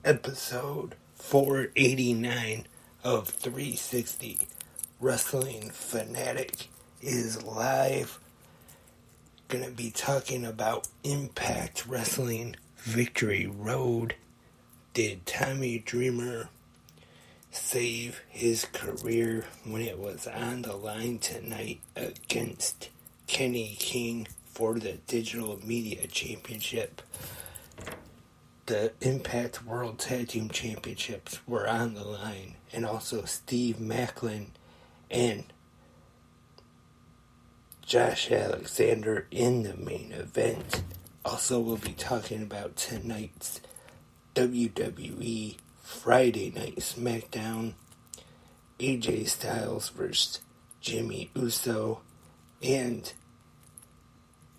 episode 489 of 360 Wrestling Fanatic is live. Gonna be talking about Impact Wrestling Victory Road. Did Tommy Dreamer save his career when it was on the line tonight against Kenny King for the Digital Media Championship? The Impact World Tag Team Championships were on the line, and also Steve Macklin and Josh Alexander in the main event. Also, we'll be talking about tonight's WWE Friday Night Smackdown, AJ Styles vs. Jimmy Uso, and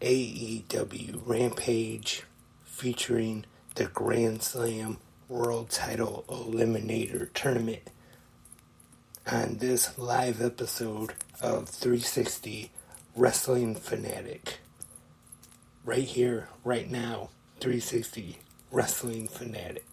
AEW Rampage featuring the Grand Slam World Title Eliminator Tournament on this live episode of 360 Wrestling Fanatic. Right here, right now, 360 Wrestling Fanatic.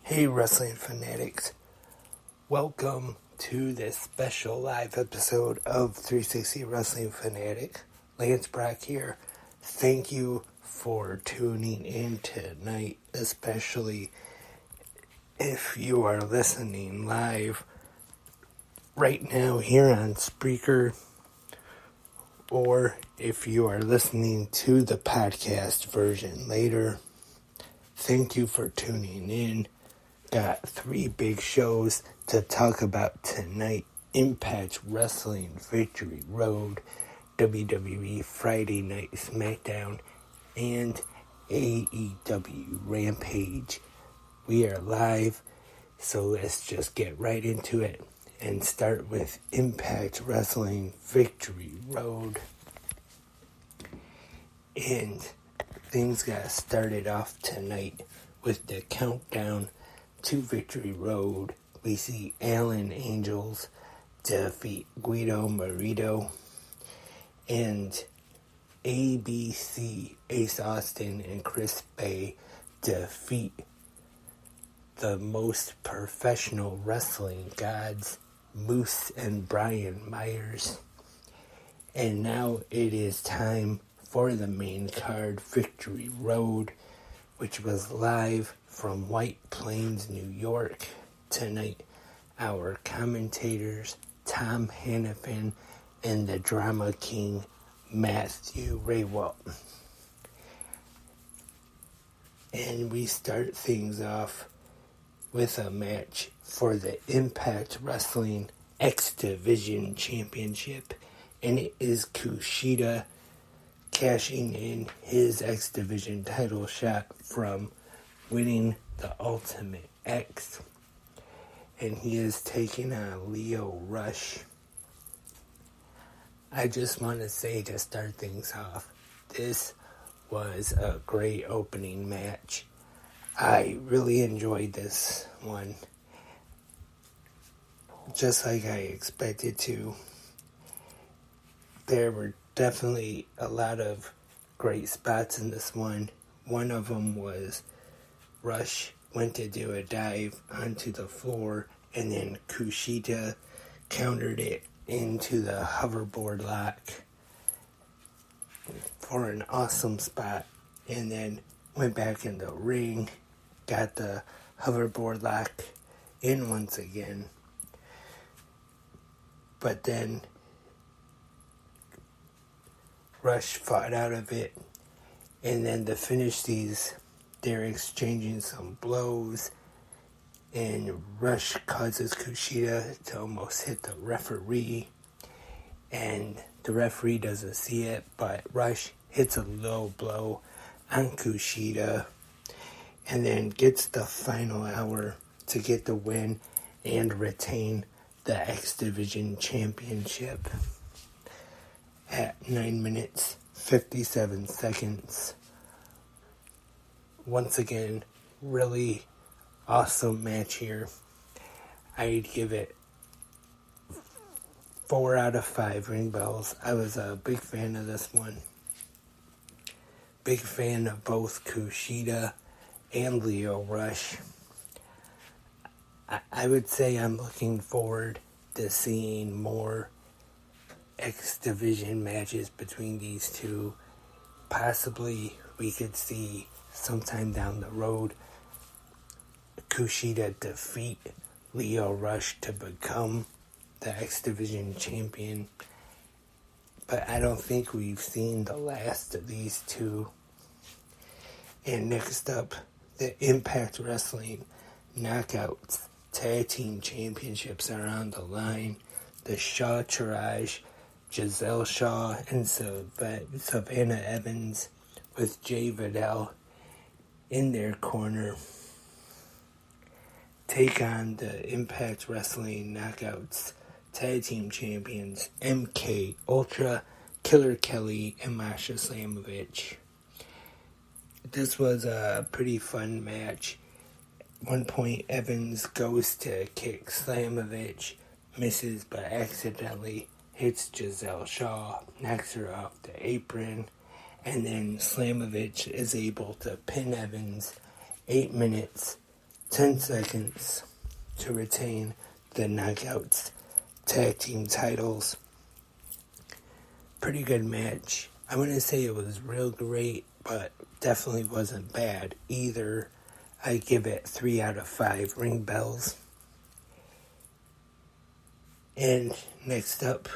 Hey Wrestling Fanatics, welcome to this special live episode of 360 Wrestling Fanatic. Lance Brock here. Thank you for tuning in tonight, especially if you are listening live right now here on Spreaker, or if you are listening to the podcast version later. Thank you for tuning in. Got 3 big shows to talk about tonight. Impact Wrestling Victory Road, WWE Friday Night Smackdown, and AEW Rampage. We are live, so let's just get right into it and start with Impact Wrestling Victory Road. And things got started off tonight with the countdown to Victory Road. We see Alan Angels defeat Guido Morito, and ABC, Ace Austin and Chris Bay defeat the most professional wrestling gods, Moose and Brian Myers. And now it is time for the main card, Victory Road, which was live from White Plains, New York. Tonight, our commentators, Tom Hannafin and the Drama King, Matthew Raywalt. And we start things off with a match for the Impact Wrestling X Division Championship, and it is Kushida cashing in his X Division title shot from winning the Ultimate X, and he is taking on Lio Rush. I just want to say, to start things off, this was a great opening match. I really enjoyed this one, just like I expected to. There were definitely a lot of great spots in this one. One of them was Rush went to do a dive onto the floor, and then Kushida countered it into the hoverboard lock for an awesome spot, and then went back in the ring, got the hoverboard lock in once again. But then Rush fought out of it, and then to finish these They're exchanging some blows, and Rush causes Kushida to almost hit the referee, and the referee doesn't see it, but Rush hits a low blow on Kushida, and then gets the final hour to get the win and retain the X Division Championship at 9 minutes 57 seconds. Once again, really awesome match here. I'd give it 4 out of 5 ring bells. I was a big fan of this one. Big fan of both Kushida and Lio Rush. I would say I'm looking forward to seeing more X Division matches between these two. Possibly we could see sometime down the road Kushida defeat Lio Rush to become the X Division champion. But I don't think we've seen the last of these two. And next up, the Impact Wrestling Knockouts Tag Team Championships are on the line. The Shaw Triage, Giselle Shaw and Savannah Evans with Jay Vidal in their corner take on the Impact Wrestling Knockouts Tag Team Champions MK Ultra, Killer Kelly, and Masha Slamovich. This was a pretty fun match. At one point, Evans goes to kick Slamovich, misses but accidentally hits Giselle Shaw, knocks her off the apron, and then Slamovich is able to pin Evans 8 minutes, 10 seconds to retain the Knockouts Tag Team titles. Pretty good match. I wouldn't say it was real great, but definitely wasn't bad either. I give it 3 out of 5 ring bells. And next up,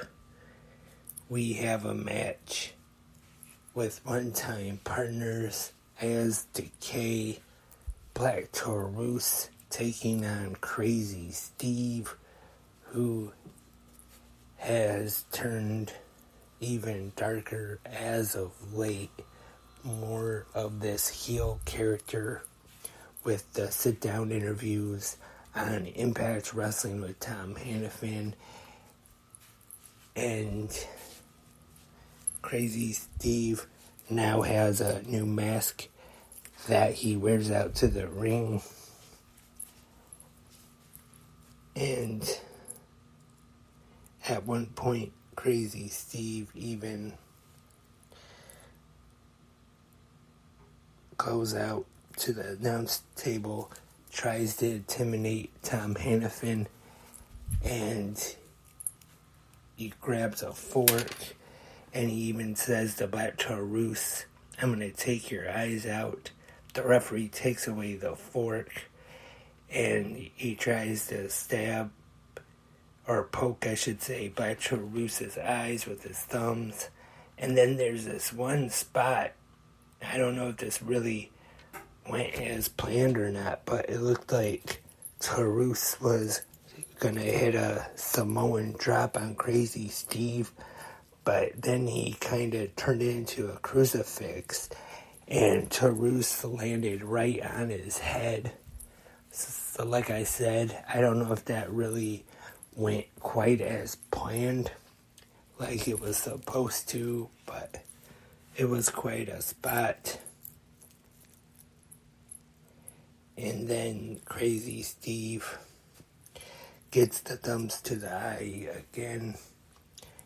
we have a match with one-time partners as Decay, Black Taurus taking on Crazy Steve, who has turned even darker as of late. More of this heel character with the sit-down interviews on Impact Wrestling with Tom Hannafin. And Crazy Steve now has a new mask that he wears out to the ring. And at one point, Crazy Steve even goes out to the announce table, tries to intimidate Tom Hannafin, and he grabs a fork, and he even says to Black Taurus, "I'm going to take your eyes out." The referee takes away the fork, and he tries to stab, or poke, I should say, Black Taurus' eyes with his thumbs. And then there's this one spot, I don't know if this really went as planned or not, but it looked like Taurus was going to hit a Samoan drop on Crazy Steve, but then he kind of turned it into a crucifix, and Taurus landed right on his head. So like I said, I don't know if that really went quite as planned like it was supposed to, but it was quite a spot. And then Crazy Steve gets the thumbs to the eye again,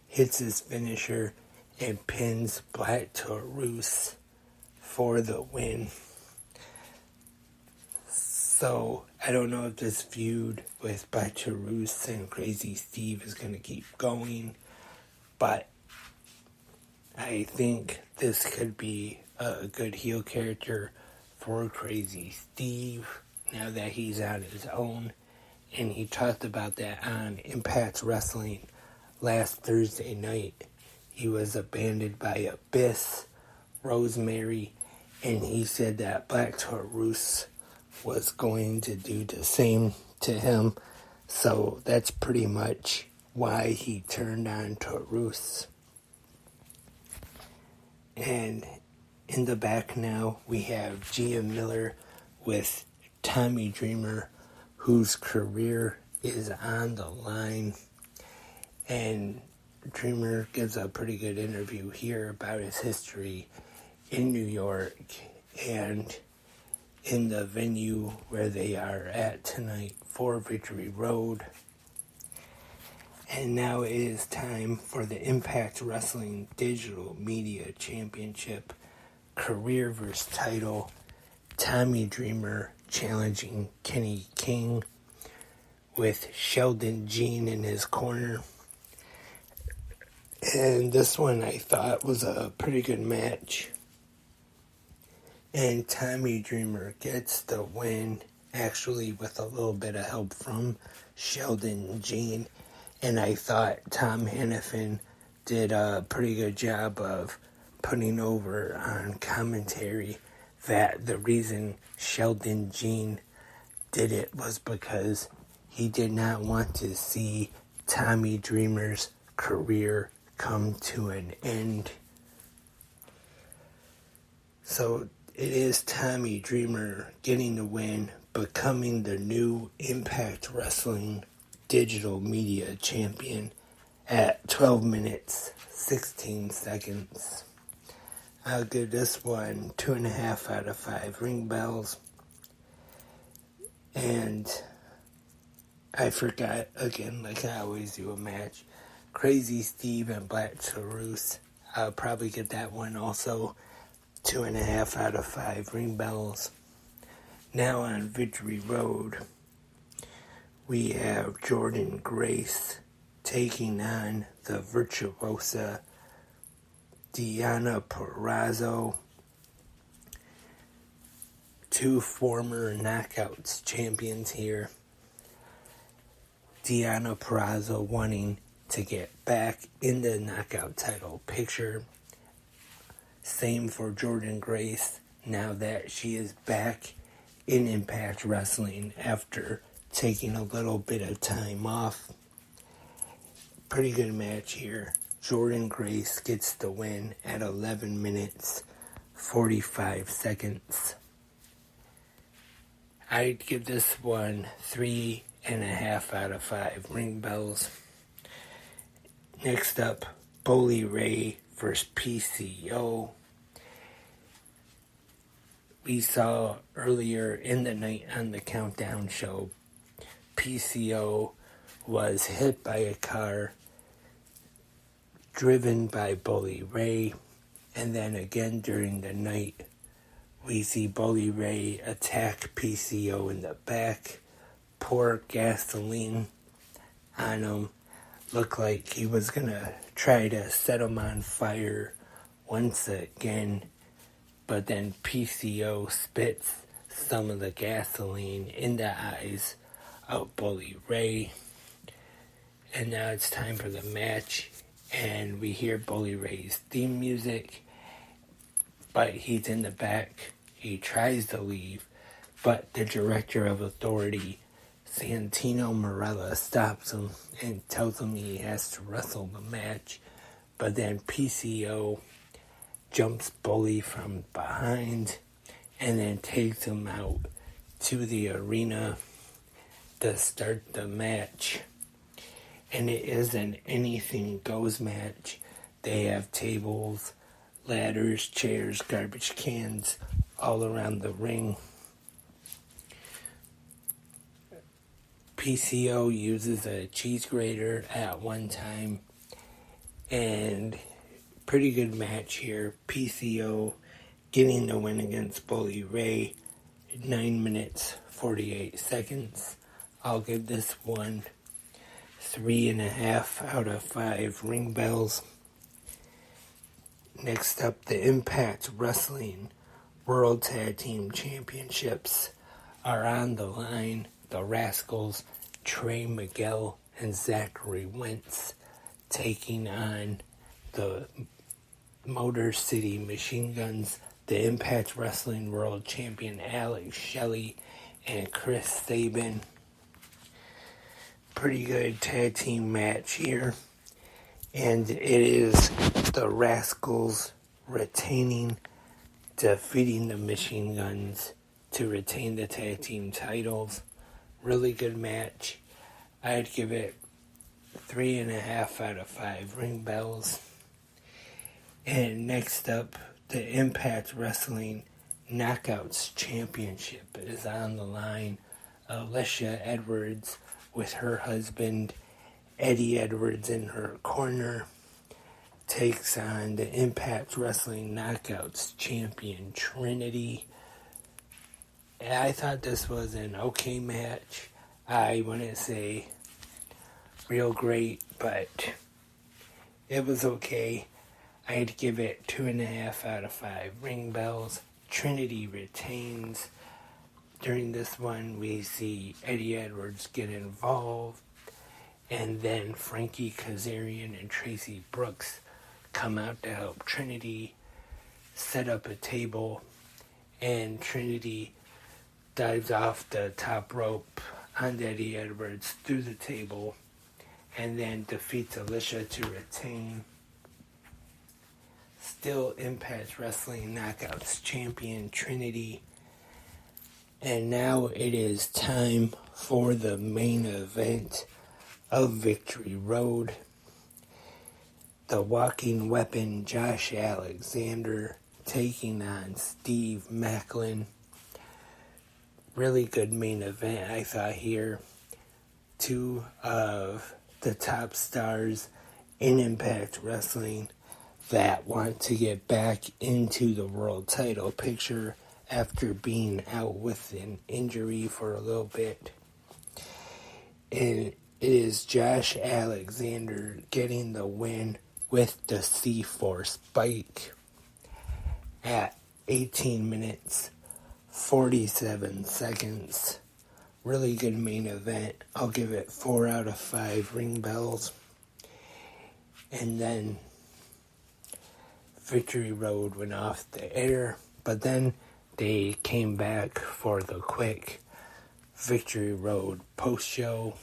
hits his finisher, and pins Black Taurus for the win. So, I don't know if this feud with Black Taurus and Crazy Steve is going to keep going, but I think this could be a good heel character for Crazy Steve now that he's on his own. And he talked about that on Impact Wrestling last Thursday night. He was abandoned by Abyss, Rosemary, and he said that Black Taurus was going to do the same to him. So that's pretty much why he turned on Taurus. And in the back now, we have Gia Miller with Tommy Dreamer, whose career is on the line. And Dreamer gives a pretty good interview here about his history in New York and in the venue where they are at tonight for Victory Road. And now it is time for the Impact Wrestling Digital Media Championship Career vs. Title. Tommy Dreamer challenging Kenny King with Sheldon Jean in his corner. And this one I thought was a pretty good match. And Tommy Dreamer gets the win, actually with a little bit of help from Sheldon Jean. And I thought Tom Hannafin did a pretty good job of putting over on commentary that the reason Sheldon Jean did it was because he did not want to see Tommy Dreamer's career come to an end. So it is Tommy Dreamer getting the win, becoming the new Impact Wrestling Digital Media Champion at 12 minutes, 16 seconds. I'll give this one 2.5 out of 5 ring bells. And I forgot, again, like I always do, a match. Crazy Steve and Black Taurus. I'll probably get that one also 2.5 out of 5 ring bells. Now on Victory Road, we have Jordan Grace taking on the virtuosa Deonna Purrazzo. Two former Knockouts champions here. Deonna Purrazzo wanting to get back in the Knockout title picture. Same for Jordan Grace, now that she is back in Impact Wrestling after taking a little bit of time off. Pretty good match here. Jordan Grace gets the win at 11 minutes, 45 seconds. I'd give this one 3.5 out of 5 ring bells. Next up, Bully Ray versus PCO. We saw earlier in the night on the Countdown show, PCO was hit by a car driven by Bully Ray, and then again during the night we see Bully Ray attack PCO in the back, pour gasoline on him, looked like he was gonna try to set him on fire once again, but then PCO spits some of the gasoline in the eyes of Bully Ray. And now it's time for the match, and we hear Bully Ray's theme music, but he's in the back. He tries to leave, but the Director of Authority, Santino Marella, stops him and tells him he has to wrestle the match. But then PCO jumps Bully from behind and then takes him out to the arena to start the match. And it is an anything goes match. They have tables, ladders, chairs, garbage cans all around the ring. PCO uses a cheese grater at one time, and pretty good match here. PCO getting the win against Bully Ray, 9 minutes, 48 seconds. I'll give this one 3.5 out of 5 ring bells. Next up, the Impact Wrestling World Tag Team Championships are on the line. The Rascals, Trey Miguel and Zachary Wentz, taking on the Motor City Machine Guns, the Impact Wrestling World Champion Alex Shelley and Chris Sabin. Pretty good tag team match here. And it is the Rascals defeating the Machine Guns to retain the tag team titles. Really good match. I'd give it 3.5 out of 5 ring bells. And next up, the Impact Wrestling Knockouts Championship is on the line. Alicia Edwards with her husband Eddie Edwards in her corner takes on the Impact Wrestling Knockouts champion Trinity. I thought this was an okay match. I wouldn't say real great, but it was okay. I'd give it 2.5 out of 5 ring bells. Trinity retains. During this one, we see Eddie Edwards get involved, and then Frankie Kazarian and Tracy Brooks come out to help Trinity set up a table, and Trinity dives off the top rope on Eddie Edwards through the table, and then defeats Alicia to retain. Still Impact Wrestling Knockouts champion Trinity. And now it is time for the main event of Victory Road. The Walking Weapon Josh Alexander taking on Steve Macklin. Really good main event, I thought here. Two of the top stars in Impact Wrestling that want to get back into the world title picture after being out with an injury for a little bit. And it is Josh Alexander getting the win with the C4 spike at 18 minutes, 47 seconds. Really good main event. I'll give it 4 out of 5 ring bells. And then Victory Road went off the air, but then they came back for the quick Victory Road post-show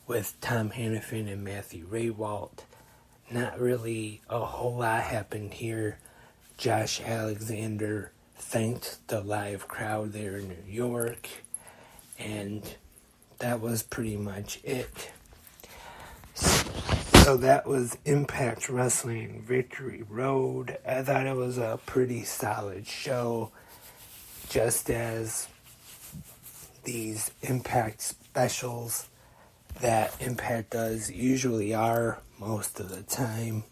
with Tom Hannafin and Matthew Raywalt. Not really a whole lot happened here. Josh Alexander thanked the live crowd there in New York, and that was pretty much it. So that was Impact Wrestling Victory Road. I thought it was a pretty solid show, just as these Impact specials that Impact does usually are most of the time,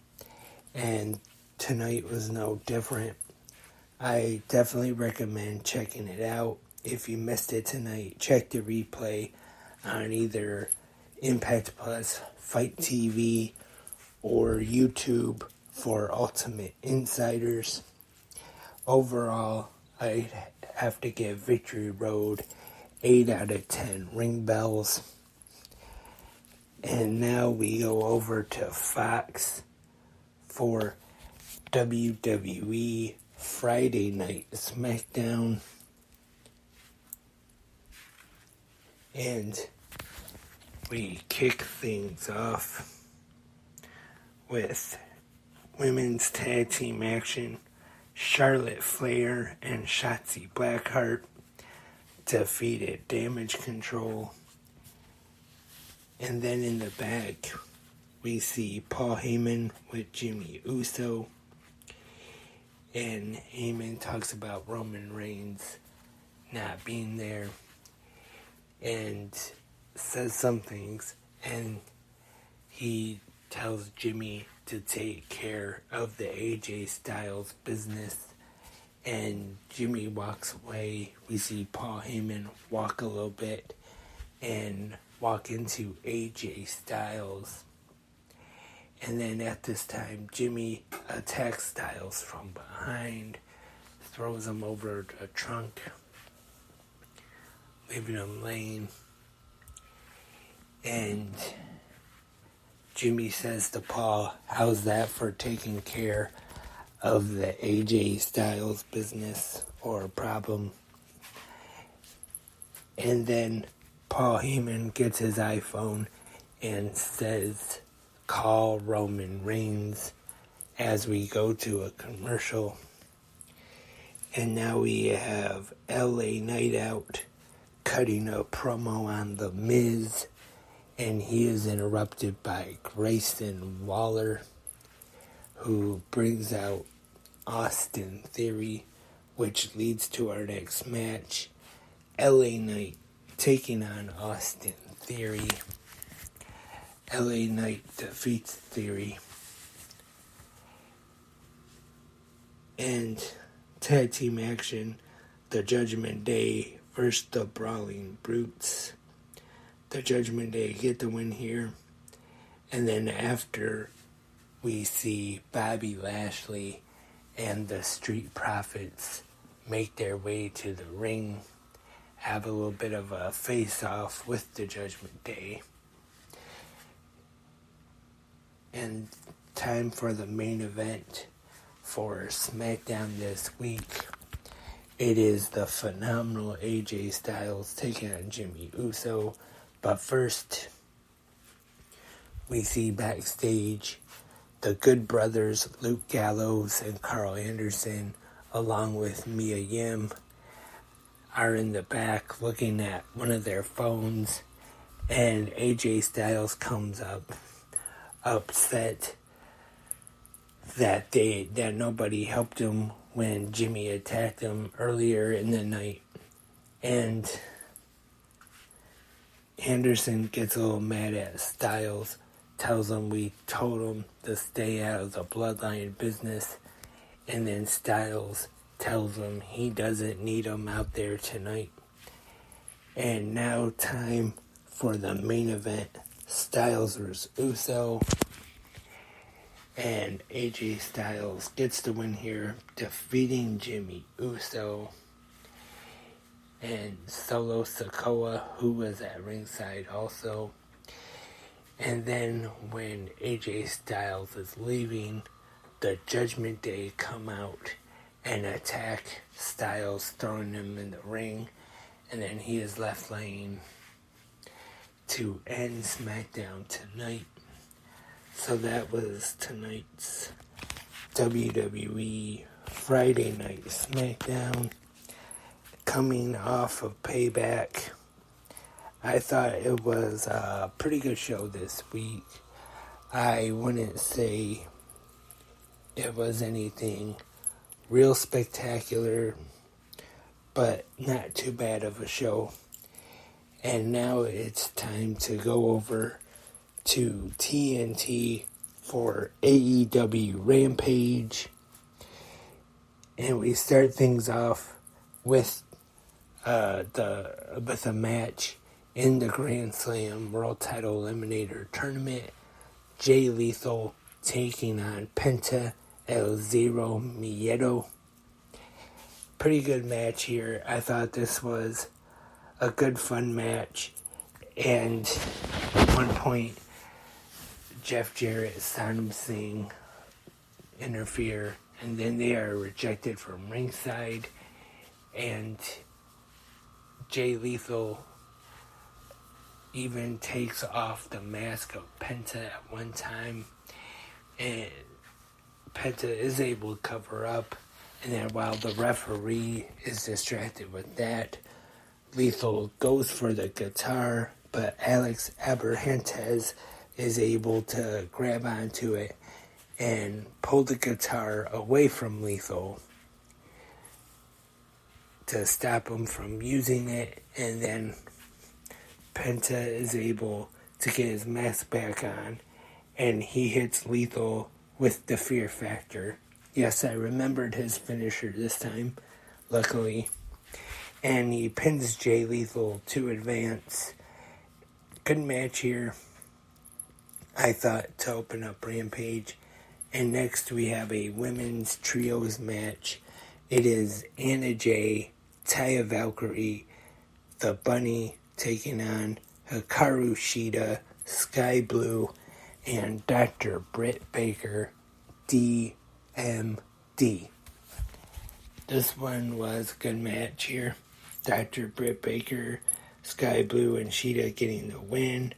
and tonight was no different. I definitely recommend checking it out. If you missed it tonight, check the replay on either Impact Plus, Fight TV, or YouTube for Ultimate Insiders. Overall, I have to give Victory Road 8 out of 10 ring bells. And now we go over to Fox for WWE Friday Night Smackdown. And we kick things off with women's tag team action. Charlotte Flair and Shotzi Blackheart defeated Damage Control. And then in the back, we see Paul Heyman with Jimmy Uso. And Heyman talks about Roman Reigns not being there and says some things. And he tells Jimmy to take care of the AJ Styles business. And Jimmy walks away. We see Paul Heyman walk a little bit and walk into AJ Styles. And then at this time, Jimmy attacks Styles from behind, throws him over a trunk, leaving him laying. And Jimmy says to Paul, "How's that for taking care of the AJ Styles business or problem. And then Paul Heyman gets his iPhone and says, "Call Roman Reigns," as we go to a commercial. And now we have LA Knight Out cutting a promo on The Miz, and he is interrupted by Grayson Waller, who brings out Austin Theory, which leads to our next match. LA Knight taking on Austin Theory. LA Knight defeats Theory. And tag team action, the Judgment Day versus the Brawling Brutes. The Judgment Day get the win here. And then after, we see Bobby Lashley and the Street Profits make their way to the ring, have a little bit of a face-off with the Judgment Day. And time for the main event for Smackdown this week. It is the phenomenal AJ Styles taking on Jimmy Uso. But first, we see backstage the Good Brothers, Luke Gallows and Carl Anderson, along with Mia Yim, are in the back looking at one of their phones, and AJ Styles comes up upset that nobody helped him when Jimmy attacked him earlier in the night. And Anderson gets a little mad at Styles, tells him we told him to stay out of the Bloodline business, and then Styles tells him he doesn't need him out there tonight. And now time for the main event, Styles vs. Uso. And AJ Styles gets the win here, defeating Jimmy Uso. And Solo Sikoa, who was at ringside also. And then when AJ Styles is leaving, the Judgment Day come out and attack Styles, throwing him in the ring. And then he is left laying to end SmackDown tonight. So that was tonight's WWE Friday Night SmackDown. Coming off of Payback, I thought it was a pretty good show this week. I wouldn't say it was anything real spectacular, but not too bad of a show. And now it's time to go over to TNT for AEW Rampage. And we start things off with a match in the Grand Slam World Title Eliminator Tournament. Jay Lethal taking on Penta El Zero Miedo. Pretty good match here. I thought this was a good fun match. And at one point, Jeff Jarrett, Sonam Singh interfere, and then they are rejected from ringside, and Jay Lethal even takes off the mask of Penta at one time, and Penta is able to cover up, and then while the referee is distracted with that, Lethal goes for the guitar, but Alex Abrahantes is able to grab onto it and pull the guitar away from Lethal to stop him from using it, and then Penta is able to get his mask back on, and he hits Lethal with the Fear Factor. Yes, I remembered his finisher this time, luckily. And he pins Jay Lethal to advance. Good match here, I thought, to open up Rampage. And next we have a women's trios match. It is Anna Jay, Taya Valkyrie, the Bunny taking on Hikaru Shida, Sky Blue, and Dr. Britt Baker, DMD. D. This one was a good match here. Dr. Britt Baker, Sky Blue, and Sheeta getting the win.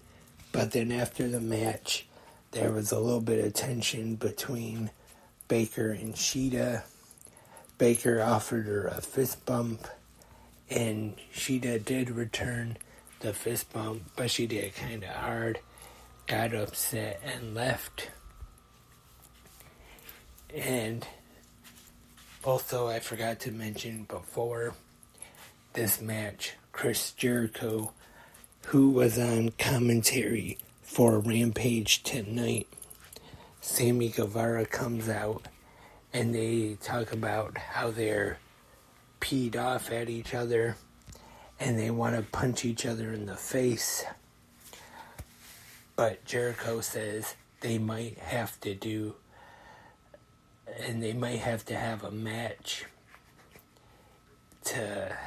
But then after the match, there was a little bit of tension between Baker and Sheeta. Baker offered her a fist bump, and Sheeta did return the fist bump, but she did it kind of hard, got upset, and left. And also, I forgot to mention before this match, Chris Jericho, who was on commentary for Rampage tonight, Sammy Guevara comes out and they talk about how they're peed off at each other and they want to punch each other in the face. But Jericho says they might have to have a match to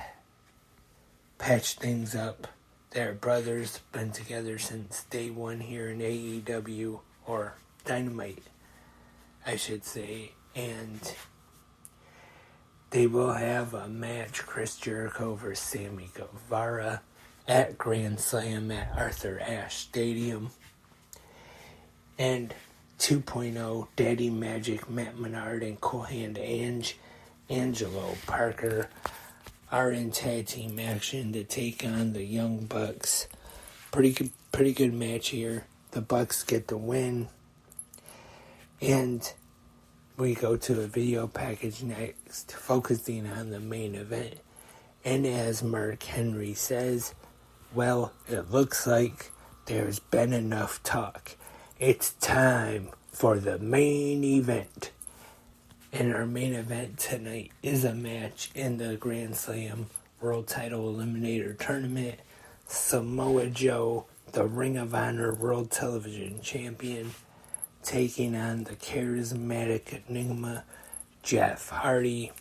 patch things up. Their brothers been together since day one here in AEW, or Dynamite, I should say, and they will have a match, Chris Jericho versus Sammy Guevara, at Grand Slam at Arthur Ashe Stadium. And 2.0, Daddy Magic, Matt Menard, and Cool Hand Angelo Parker are in tag team action to take on the Young Bucks. Pretty good match here. The Bucks get the win. And we go to a video package next, focusing on the main event. And as Mark Henry says, well, it looks like there's been enough talk. It's time for the main event. And our main event tonight is a match in the Grand Slam World Title Eliminator Tournament. Samoa Joe, the Ring of Honor World Television Champion, taking on the charismatic enigma Jeff Hardy.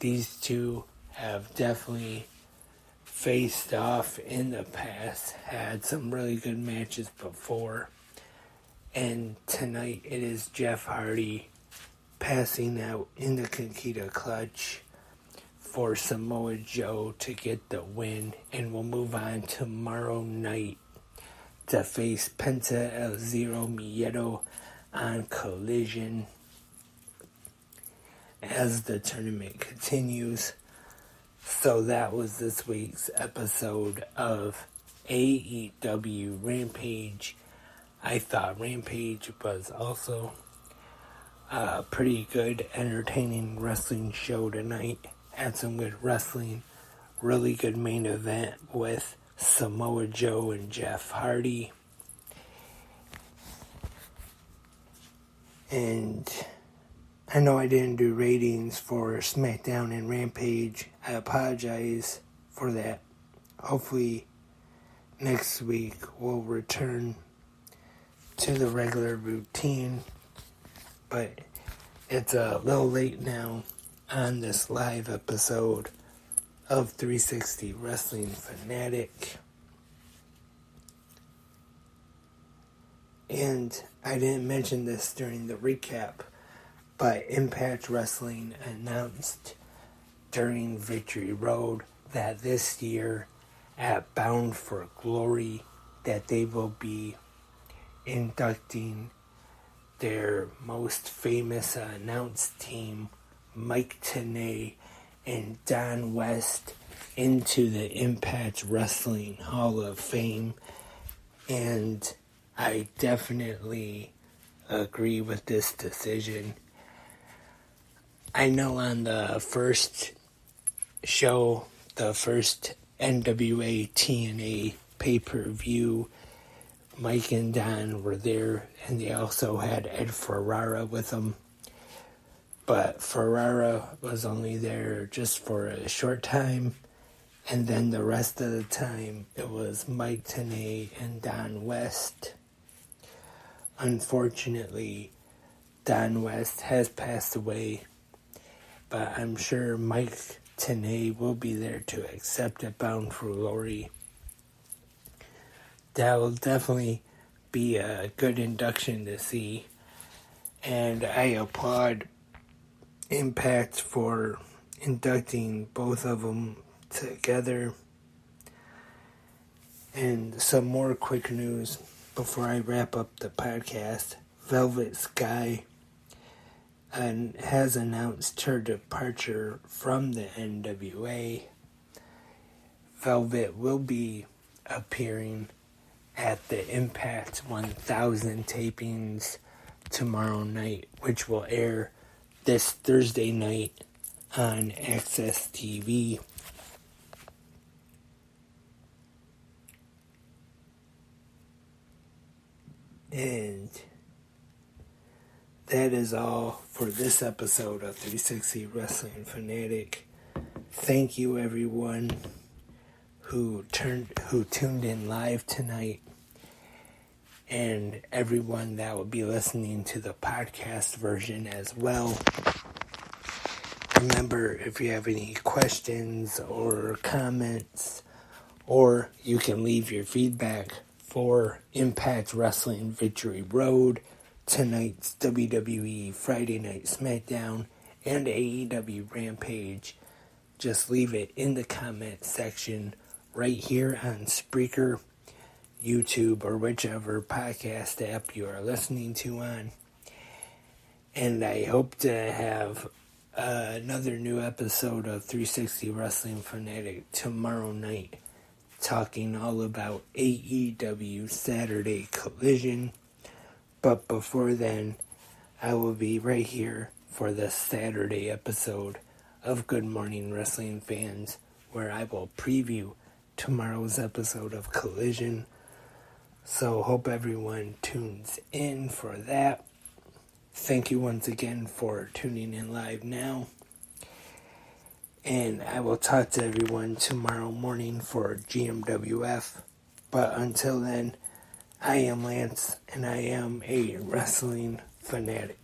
These two have definitely faced off in the past, had some really good matches before. And tonight it is Jeff Hardy passing out in the Conquista Clutch for Samoa Joe to get the win, and we'll move on tomorrow night to face Penta El Zero Miedo on Collision as the tournament continues. So that was this week's episode of AEW Rampage. I thought Rampage was also a pretty good, entertaining wrestling show tonight. Had some good wrestling. Really good main event with Samoa Joe and Jeff Hardy. And I know I didn't do ratings for Smackdown and Rampage. I apologize for that. Hopefully next week we'll return to the regular routine. But it's a little late now on this live episode of 360 Wrestling Fanatic. And I didn't mention this during the recap, but Impact Wrestling announced during Victory Road that this year at Bound for Glory that they will be inducting their most famous announced team, Mike Tenay and Don West, into the Impact Wrestling Hall of Fame. And I definitely agree with this decision. I know on the first show, the first NWA TNA pay-per-view, Mike and Don were there, and they also had Ed Ferrara with them. But Ferrara was only there just for a short time, and then the rest of the time it was Mike Tenay and Don West. Unfortunately, Don West has passed away, but I'm sure Mike Tenay will be there to accept it, Bound for Glory. That will definitely be a good induction to see, and I applaud Impact for inducting both of them together. And some more quick news before I wrap up the podcast. Velvet Sky has announced her departure from the NWA. Velvet will be appearing at the Impact 1000 tapings tomorrow night, which will air this Thursday night on Access TV. And that is all for this episode of 360 Wrestling Fanatic. Thank you everyone who tuned in live tonight, and everyone that will be listening to the podcast version as well. Remember, if you have any questions or comments, or you can leave your feedback for Impact Wrestling Victory Road, tonight's WWE Friday Night Smackdown, and AEW Rampage, just leave it in the comment section right here on Spreaker, YouTube, or whichever podcast app you are listening to on. And I hope to have another new episode of 360 Wrestling Fanatic tomorrow night, talking all about AEW Saturday Collision. But before then, I will be right here for the Saturday episode of Good Morning Wrestling Fans, where I will preview tomorrow's episode of Collision. So hope everyone tunes in for that. Thank you once again for tuning in live now. And I will talk to everyone tomorrow morning for GMWF. But until then, I am Lance, and I am a wrestling fanatic.